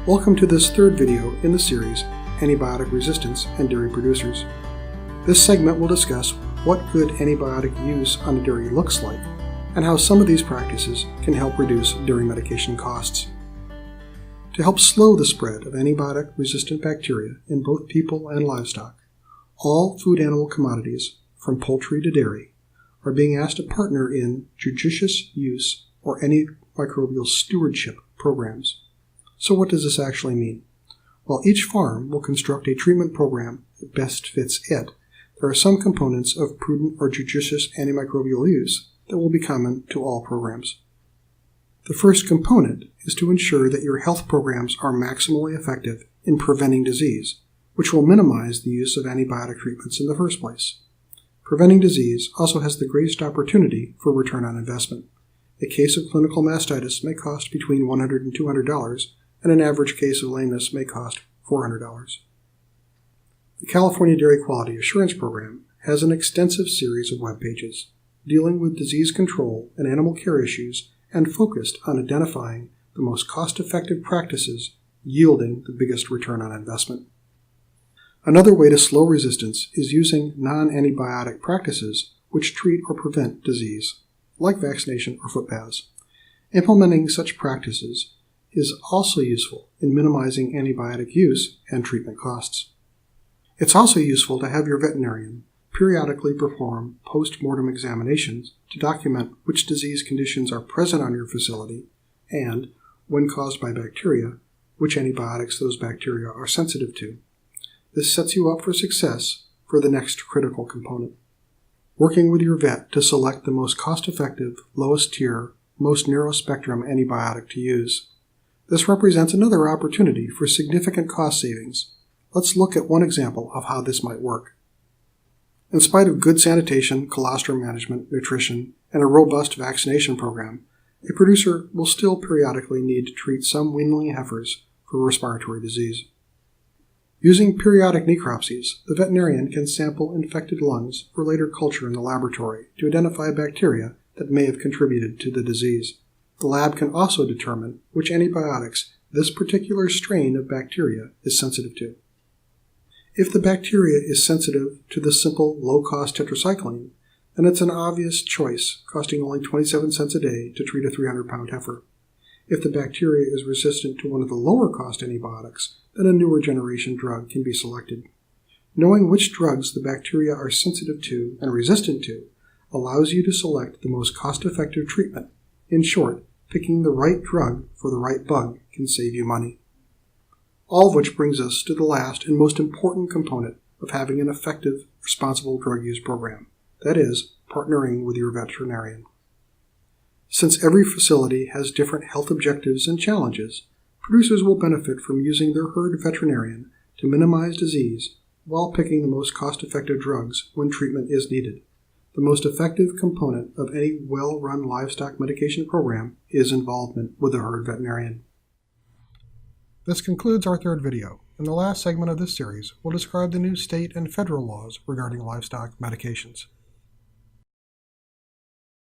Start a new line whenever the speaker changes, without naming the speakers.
Welcome to this third video in the series, Antibiotic Resistance and Dairy Producers. This segment will discuss what good antibiotic use on a dairy looks like, and how some of these practices can help reduce dairy medication costs. To help slow the spread of antibiotic-resistant bacteria in both people and livestock, all food animal commodities, from poultry to dairy, are being asked to partner in judicious use or antimicrobial stewardship programs. So what does this actually mean? While each farm will construct a treatment program that best fits it, there are some components of prudent or judicious antimicrobial use that will be common to all programs. The first component is to ensure that your health programs are maximally effective in preventing disease, which will minimize the use of antibiotic treatments in the first place. Preventing disease also has the greatest opportunity for return on investment. A case of clinical mastitis may cost between $100 and $200, and an average case of lameness may cost $400. The California Dairy Quality Assurance Program has an extensive series of web pages dealing with disease control and animal care issues and focused on identifying the most cost-effective practices yielding the biggest return on investment. Another way to slow resistance is using non-antibiotic practices which treat or prevent disease, like vaccination or foot baths. Implementing such practices is also useful in minimizing antibiotic use and treatment costs. It's also useful to have your veterinarian periodically perform post-mortem examinations to document which disease conditions are present on your facility and, when caused by bacteria, which antibiotics those bacteria are sensitive to. This sets you up for success for the next critical component. Working with your vet to select the most cost-effective, lowest-tier, most narrow-spectrum antibiotic to use. This represents another opportunity for significant cost savings. Let's look at one example of how this might work. In spite of good sanitation, colostrum management, nutrition, and a robust vaccination program, a producer will still periodically need to treat some weanling heifers for respiratory disease. Using periodic necropsies, the veterinarian can sample infected lungs for later culture in the laboratory to identify bacteria that may have contributed to the disease. The lab can also determine which antibiotics this particular strain of bacteria is sensitive to. If the bacteria is sensitive to the simple, low-cost tetracycline, then it's an obvious choice, costing only 27 cents a day to treat a 300-pound heifer. If the bacteria is resistant to one of the lower-cost antibiotics, then a newer generation drug can be selected. Knowing which drugs the bacteria are sensitive to and resistant to allows you to select the most cost-effective treatment. In short, picking the right drug for the right bug can save you money. All of which brings us to the last and most important component of having an effective, responsible drug use program. That is, partnering with your veterinarian. Since every facility has different health objectives and challenges, producers will benefit from using their herd veterinarian to minimize disease while picking the most cost-effective drugs when treatment is needed. The most effective component of any well-run livestock medication program is involvement with the herd veterinarian. This concludes our third video. In the last segment of this series, we'll describe the new state and federal laws regarding livestock medications.